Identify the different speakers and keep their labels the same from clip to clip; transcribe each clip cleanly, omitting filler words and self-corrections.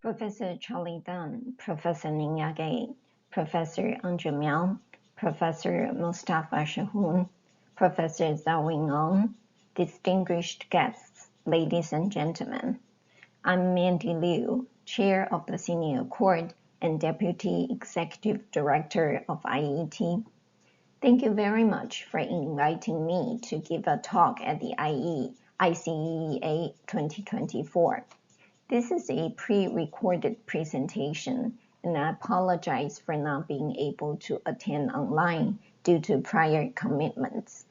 Speaker 1: Professor Charlie Dunn, Professor Ning Gay, Professor Anja Miao, Professor Mustafa Shahoon, Professor Zawing Ong, distinguished guests, ladies and gentlemen. I'm Mandy Liu, Chair of the Senior Court and Deputy Executive Director of IEET. Thank you very much for inviting me to give a talk at the ICEEA 2024. This is a pre-recorded presentation, and I apologize for not being able to attend online due to prior commitments.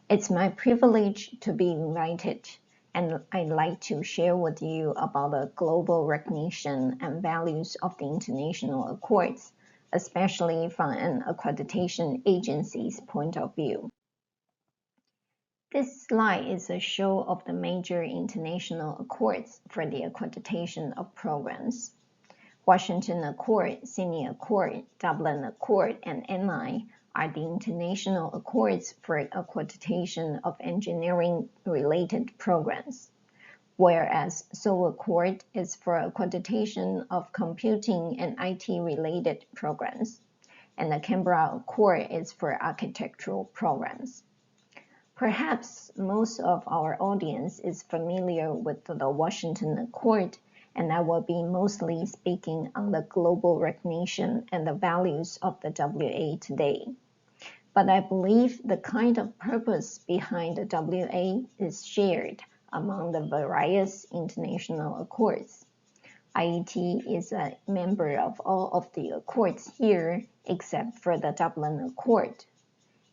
Speaker 1: It's my privilege to be invited, and I'd like to share with you about the global recognition and values of the international accords, especially from an accreditation agency's point of view. This slide is a show of the major international accords for the accreditation of programs. Washington Accord, Sydney Accord, Dublin Accord, and NI are the international accords for accreditation of engineering-related programs, whereas Seoul Accord is for accreditation of computing and IT-related programs, and the Canberra Accord is for architectural programs. Perhaps most of our audience is familiar with the Washington Accord, and I will be mostly speaking on the global recognition and the values of the WA today. But I believe the kind of purpose behind the WA is shared among the various international accords. IET is a member of all of the accords here except for the Dublin Accord,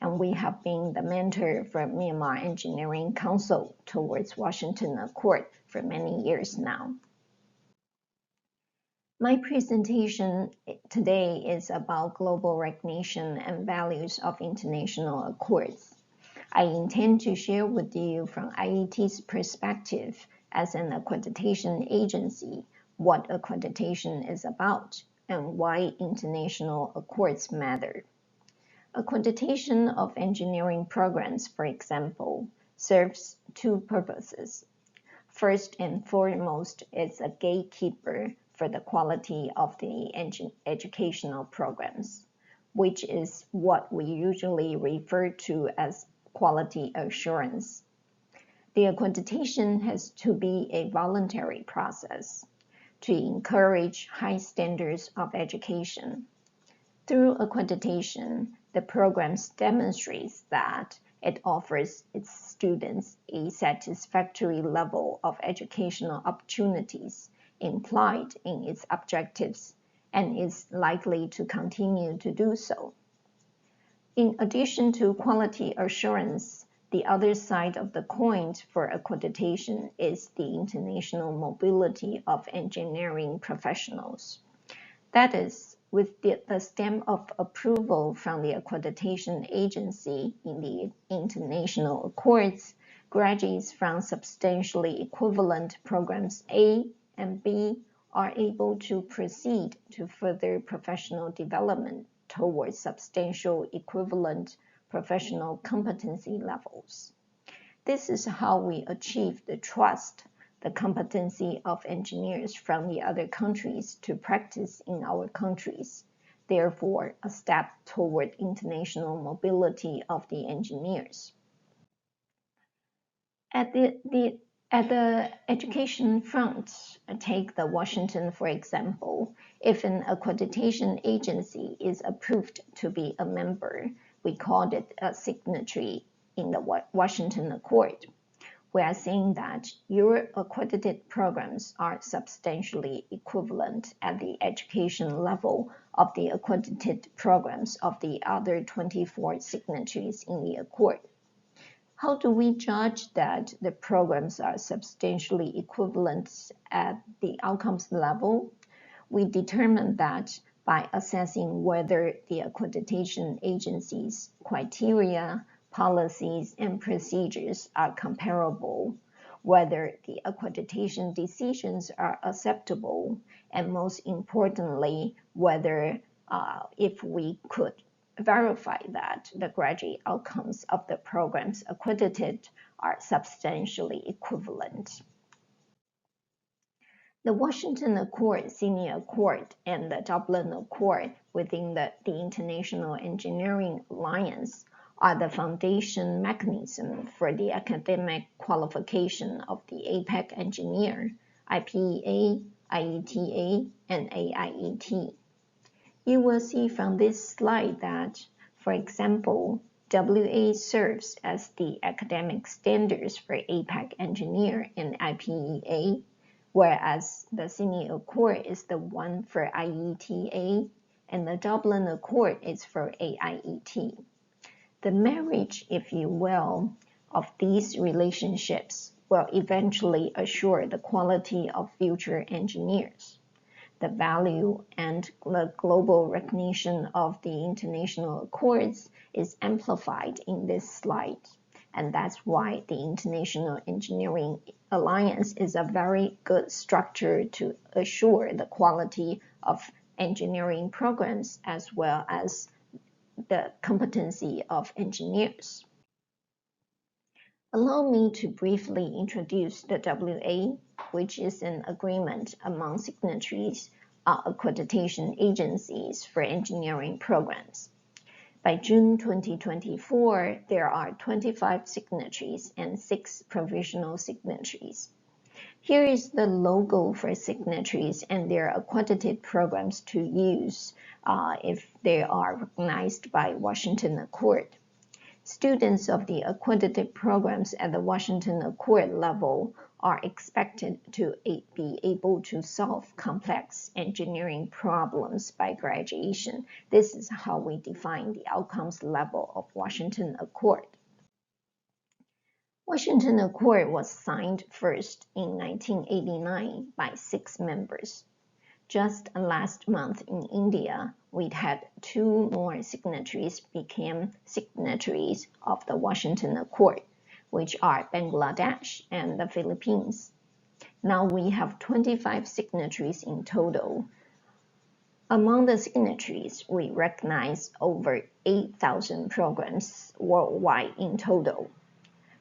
Speaker 1: and we have been the mentor for Myanmar Engineering Council towards Washington Accord for many years now. My presentation today is about global recognition and values of international accords. I intend to share with you from IET's perspective as an accreditation agency what accreditation is about and why international accords matter. Accreditation of engineering programs, for example, serves two purposes. First and foremost, it's a gatekeeper for the quality of the educational programs, which is what we usually refer to as quality assurance. The accreditation has to be a voluntary process to encourage high standards of education. Through accreditation, the program demonstrates that it offers its students a satisfactory level of educational opportunities implied in its objectives and is likely to continue to do so. In addition to quality assurance, the other side of the coin for accreditation is the international mobility of engineering professionals. That is, with the stamp of approval from the accreditation agency in the international accords, graduates from substantially equivalent programs A and B are able to proceed to further professional development towards substantial equivalent professional competency levels. This is how we achieve the trust, the competency of engineers from the other countries to practice in our countries, therefore a step toward international mobility of the engineers. At the education front, take the Washington for example, if an accreditation agency is approved to be a member, we call it a signatory in the Washington Accord. We are saying that your accredited programs are substantially equivalent at the education level of the accredited programs of the other 24 signatories in the accord. How do we judge that the programs are substantially equivalent at the outcomes level? We determine that by assessing whether the accreditation agency's criteria, policies, and procedures are comparable, whether the accreditation decisions are acceptable, and most importantly, whether if we could verify that the graduate outcomes of the programs accredited are substantially equivalent. The Washington Accord, Sydney Accord, and the Dublin Accord within the International Engineering Alliance are the foundation mechanism for the academic qualification of the APEC engineer, IPEA, IETA, and AIET. You will see from this slide that, for example, WA serves as the academic standards for APEC engineer and IPEA, whereas the Sydney Accord is the one for IETA, and the Dublin Accord is for AIET. The marriage, if you will, of these relationships will eventually assure the quality of future engineers. The value and the global recognition of the international accords is amplified in this slide, and that's why the International Engineering Alliance is a very good structure to assure the quality of engineering programs as well as the competency of engineers. Allow me to briefly introduce the WA, which is an agreement among signatories accreditation agencies for engineering programs. By June 2024, there are 25 signatories and 6 provisional signatories. Here is the logo for signatories and their accredited programs to use if they are recognized by Washington Accord. Students of the accredited programs at the Washington Accord level are expected to be able to solve complex engineering problems by graduation. This is how we define the outcomes level of Washington Accord. Washington Accord was signed first in 1989 by 6 members. Just last month in India, we had 2 more signatories became signatories of the Washington Accord, which are Bangladesh and the Philippines. Now we have 25 signatories in total. Among the signatories, we recognize over 8,000 programs worldwide in total.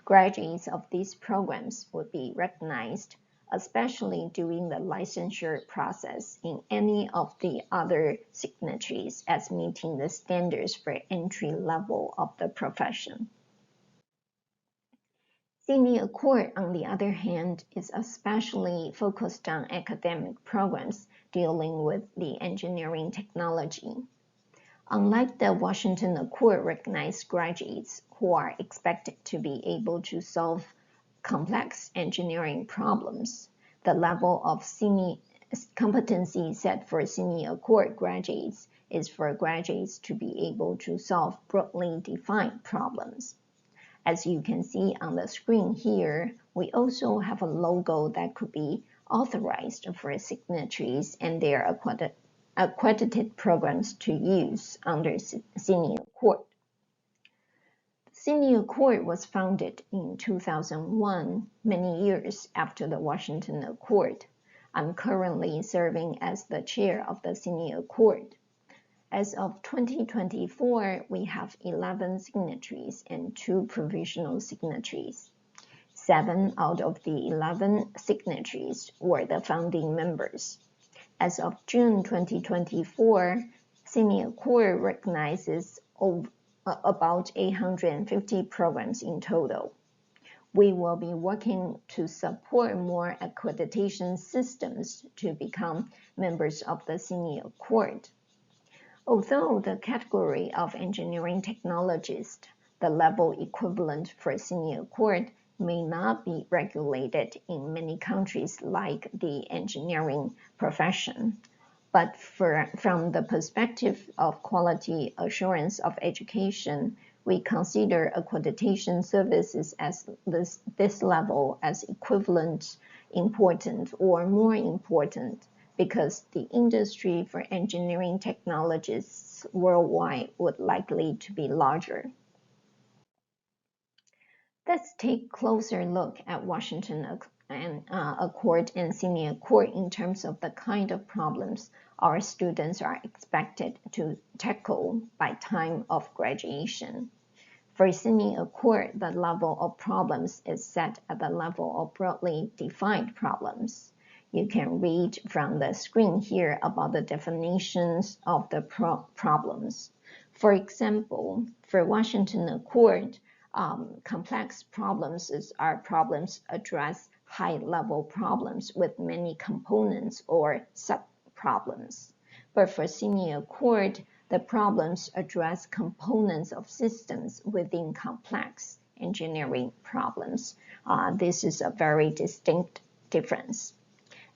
Speaker 1: Graduates of these programs would be recognized, especially during the licensure process in any of the other signatories as meeting the standards for entry level of the profession. Sydney Accord, on the other hand, is especially focused on academic programs dealing with the engineering technology. Unlike the Washington Accord recognized graduates who are expected to be able to solve complex engineering problems, the level of competency set for Sydney Accord graduates is for graduates to be able to solve broadly defined problems. As you can see on the screen here, we also have a logo that could be authorized for signatories and their accredited programs to use under Sydney Accord. Sydney Accord was founded in 2001, many years after the Washington Accord. I'm currently serving as the chair of the Sydney Accord. As of 2024, we have 11 signatories and 2 provisional signatories. 7 out of the 11 signatories were the founding members. As of June 2024, Sydney Accord recognizes about 850 programs in total. We will be working to support more accreditation systems to become members of the Sydney Accord. Although the category of engineering technologist, the level equivalent for Sydney Accord, may not be regulated in many countries like the engineering profession. But from the perspective of quality assurance of education, we consider accreditation services at this level as equivalent, important, or more important, because the industry for engineering technologists worldwide would likely to be larger. Let's take a closer look at Washington Accord and Sydney Accord in terms of the kind of problems our students are expected to tackle by time of graduation. For Sydney Accord, the level of problems is set at the level of broadly defined problems. You can read from the screen here about the definitions of the problems. For example, for Washington Accord, complex problems are problems address high-level problems with many components or sub-problems. But for Senior Accord, the problems address components of systems within complex engineering problems. This is a very distinct difference.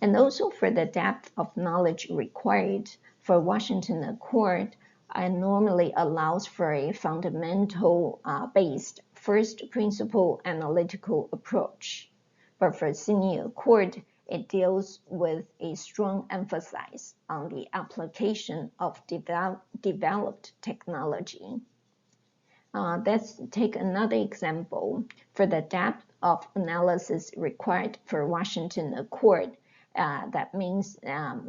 Speaker 1: And also for the depth of knowledge required for Washington Accord, normally allows for a fundamental based first principle analytical approach. But for Senior Accord, it deals with a strong emphasis on the application of developed technology. Let's take another example. For the depth of analysis required for Washington Accord, that means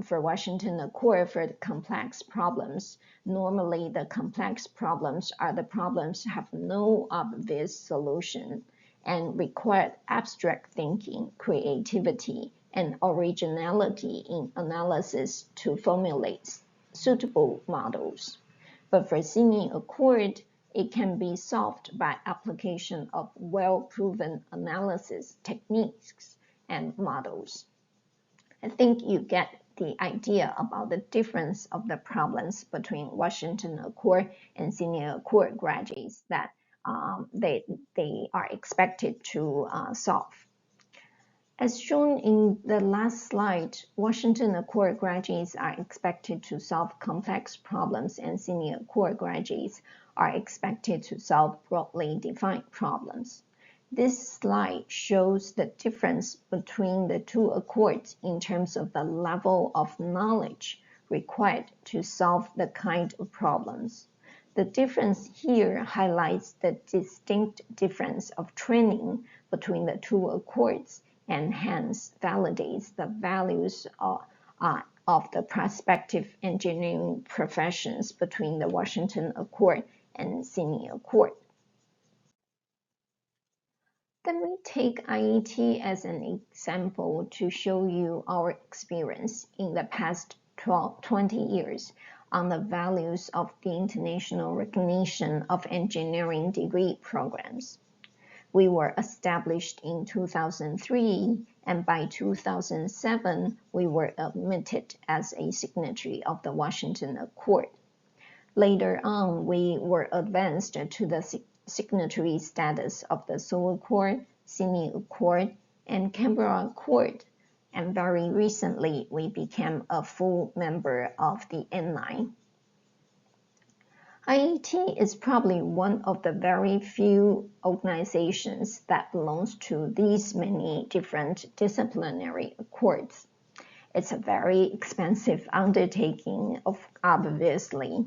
Speaker 1: for Washington Accord, for the complex problems, normally the complex problems are the problems have no obvious solution and require abstract thinking, creativity, and originality in analysis to formulate suitable models. But for Senior Accord, it can be solved by application of well-proven analysis techniques and models. I think you get the idea about the difference of the problems between Washington Accord and Senior Accord graduates that they are expected to solve. As shown in the last slide, Washington Accord graduates are expected to solve complex problems, and Senior Accord graduates are expected to solve broadly defined problems. This slide shows the difference between the two accords in terms of the level of knowledge required to solve the kind of problems. The difference here highlights the distinct difference of training between the two accords and hence validates the values of the prospective engineering professions between the Washington Accord and Senior Accord. Let me take IET as an example to show you our experience in the past 20 years on the values of the international recognition of engineering degree programs. We were established in 2003, and by 2007, we were admitted as a signatory of the Washington Accord. Later on, we were advanced to the signatory status of the Seoul Accord, Sydney Accord, and Canberra Accord, and very recently, we became a full member of the N9. IET is probably one of the very few organizations that belongs to these many different disciplinary accords. It's a very expensive undertaking, obviously,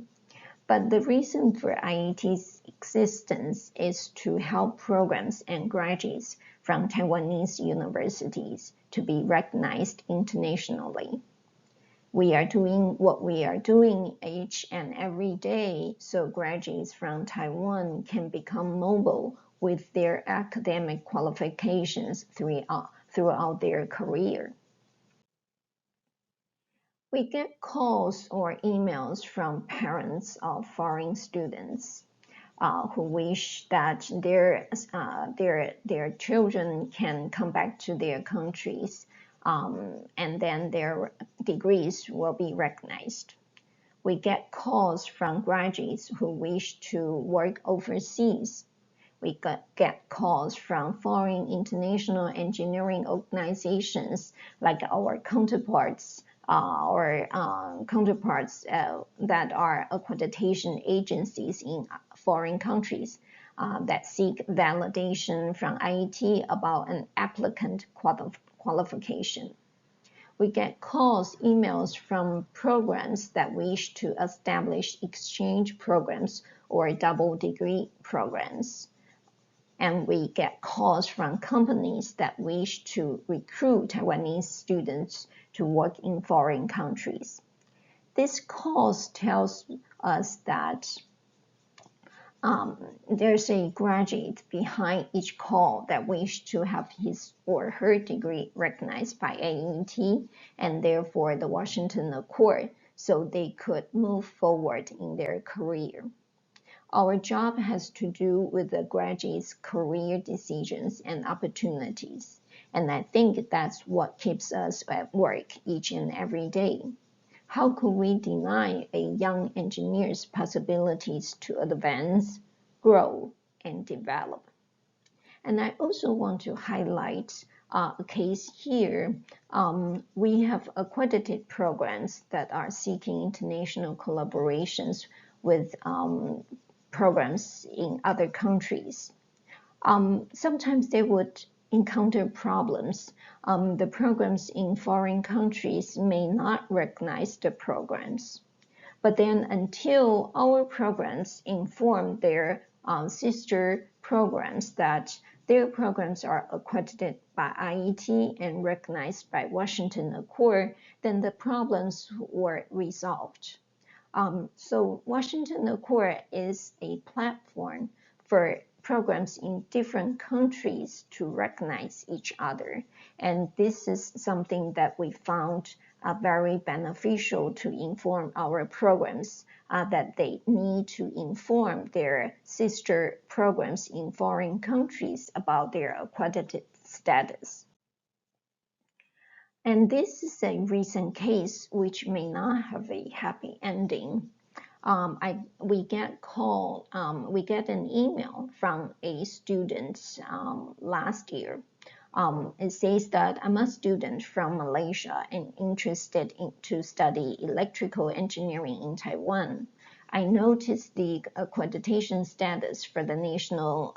Speaker 1: but the reason for IET's existence is to help programs and graduates from Taiwanese universities to be recognized internationally. We are doing what we are doing each and every day so graduates from Taiwan can become mobile with their academic qualifications throughout their career. We get calls or emails from parents of foreign students who wish that their children can come back to their countries and then their degrees will be recognized. We get calls from graduates who wish to work overseas. We get calls from foreign international engineering organizations like our counterparts that are accreditation agencies in foreign countries that seek validation from IET about an applicant qualification. We get calls, emails from programs that wish to establish exchange programs or double degree programs. And we get calls from companies that wish to recruit Taiwanese students to work in foreign countries. This calls tells us that there's a graduate behind each call that wished to have his or her degree recognized by IEET and therefore the Washington Accord so they could move forward in their career. Our job has to do with the graduates' career decisions and opportunities, and I think that's what keeps us at work each and every day. How could we deny a young engineer's possibilities to advance, grow, and develop? And I also want to highlight a case here. We have accredited programs that are seeking international collaborations with programs in other countries. Sometimes they would encounter problems. The programs in foreign countries may not recognize the programs. But then until our programs inform their sister programs that their programs are accredited by IEET and recognized by Washington Accord, then the problems were resolved. So Washington Accord is a platform for programs in different countries to recognize each other. And this is something that we found very beneficial to inform our programs that they need to inform their sister programs in foreign countries about their accredited status. And this is a recent case which may not have a happy ending. We get an email from a student last year. It says that I'm a student from Malaysia and interested to study electrical engineering in Taiwan. I noticed the accreditation status for the national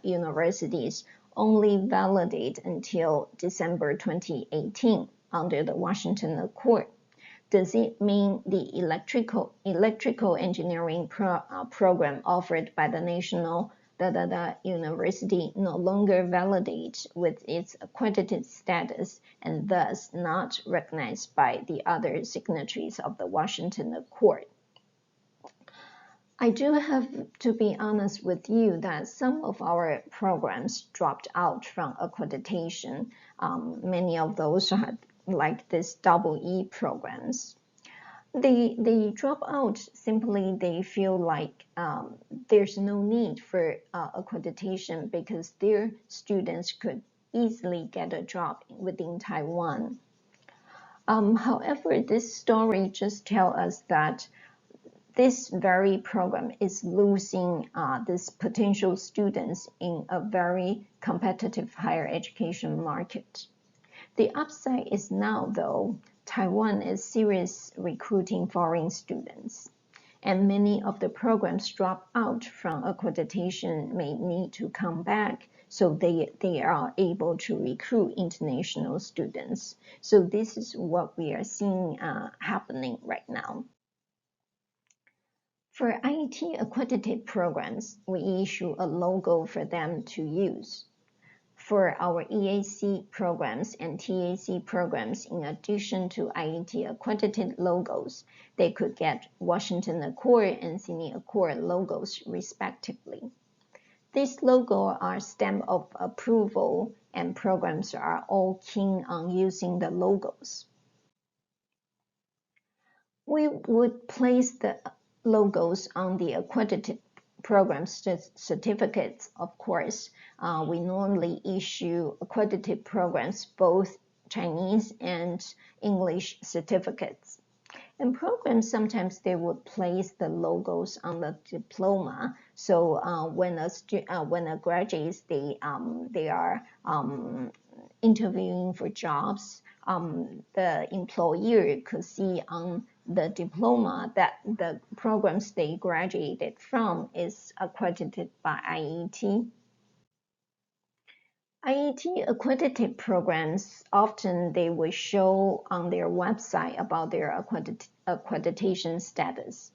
Speaker 1: universities only validate until December 2018 under the Washington Accord. Does it mean the electrical engineering program offered by the national university no longer validates with its accredited status and thus not recognized by the other signatories of the Washington Accord? I do have to be honest with you that some of our programs dropped out from accreditation. Many of those are like this EE programs. They drop out simply they feel like there's no need for accreditation because their students could easily get a job within Taiwan. However, this story just tells us that this very program is losing these potential students in a very competitive higher education market. The upside is now, though, Taiwan is serious recruiting foreign students, and many of the programs drop out from accreditation may need to come back so they are able to recruit international students. So this is what we are seeing happening right now. For IET accredited programs, we issue a logo for them to use. For our EAC programs and TAC programs, in addition to IET accredited logos, they could get Washington Accord and CINE Accord logos respectively. These logos are stamp of approval and programs are all keen on using the logos. We would place the logos on the accredited program certificates, of course. We normally issue accredited programs, both Chinese and English certificates. And programs, sometimes they would place the logos on the diploma. So when a graduate, they are interviewing for jobs, the employer could see on the diploma that the programs they graduated from is accredited by IET. IET accredited programs, often they will show on their website about their accreditation status.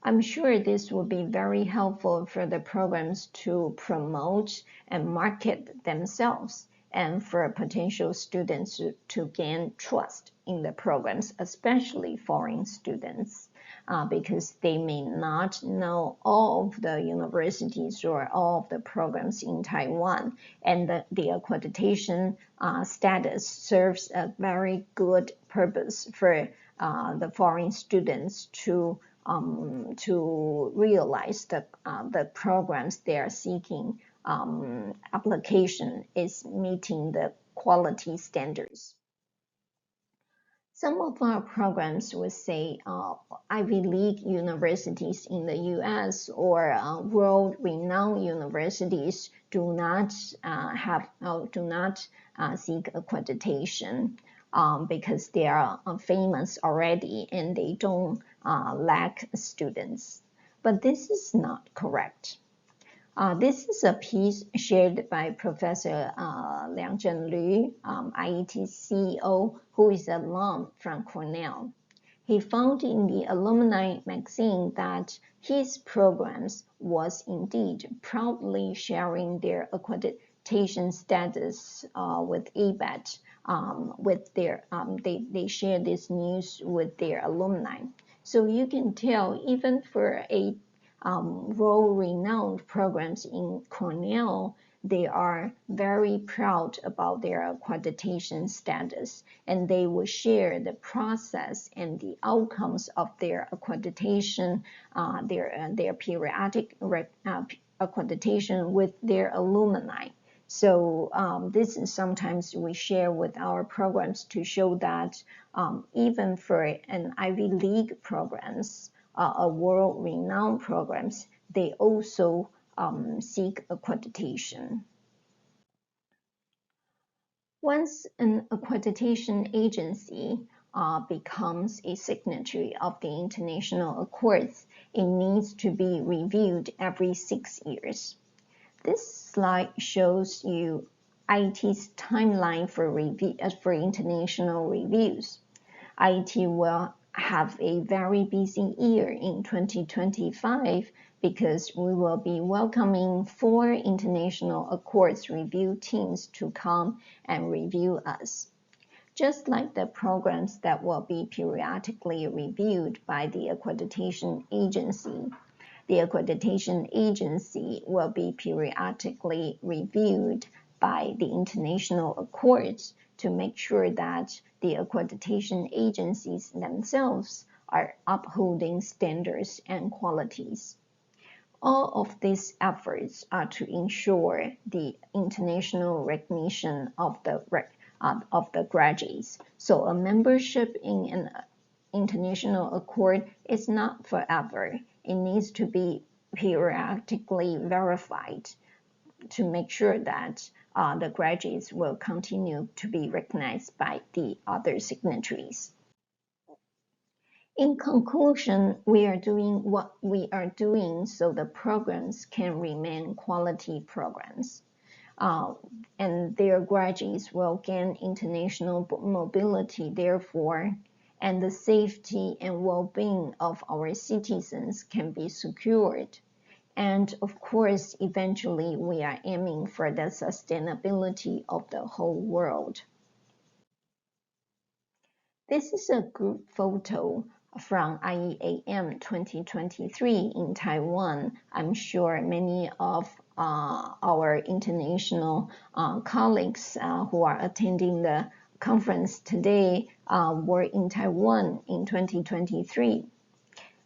Speaker 1: I'm sure this will be very helpful for the programs to promote and market themselves and for potential students to gain trust. in the programs, especially foreign students, because they may not know all of the universities or all of the programs in Taiwan, and the accreditation status serves a very good purpose for the foreign students to realize that the programs they are seeking application is meeting the quality standards. Some of our programs would say Ivy League universities in the US or world-renowned universities do not seek accreditation because they are famous already and they don't lack students. But this is not correct. This is a piece shared by Professor Liang Zhenlu, IET CEO, who is an alum from Cornell. He found in the alumni magazine that his programs was indeed proudly sharing their accreditation status with IEET. They share this news with their alumni. So you can tell even for a world-renowned programs in Cornell, they are very proud about their accreditation status, and they will share the process and the outcomes of their accreditation, their periodic accreditation with their alumni. So this is sometimes we share with our programs to show that even for an Ivy League programs, a world-renowned programs, they also seek accreditation. Once an accreditation agency becomes a signatory of the international accords, it needs to be reviewed every 6 years. This slide shows you IET's timeline for international reviews. IET will have a very busy year in 2025 because we will be welcoming 4 international accords review teams to come and review us. Just like the programs that will be periodically reviewed by the accreditation agency, the accreditation agency will be periodically reviewed by the international accords to make sure that the accreditation agencies themselves are upholding standards and qualities. All of these efforts are to ensure the international recognition of the graduates. So a membership in an international accord is not forever. It needs to be periodically verified to make sure that the graduates will continue to be recognized by the other signatories. In conclusion, we are doing what we are doing so the programs can remain quality programs. And their graduates will gain international mobility, therefore, and the safety and well-being of our citizens can be secured. And of course, eventually, we are aiming for the sustainability of the whole world. This is a group photo from IEAM 2023 in Taiwan. I'm sure many of our international colleagues who are attending the conference today were in Taiwan in 2023.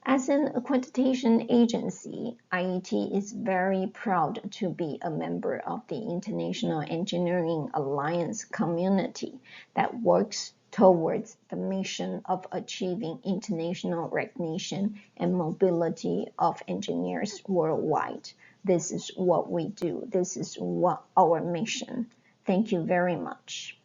Speaker 1: As an accreditation agency, IET is very proud to be a member of the International Engineering Alliance community that works towards the mission of achieving international recognition and mobility of engineers worldwide. This is what we do. This is what our mission. Thank you very much.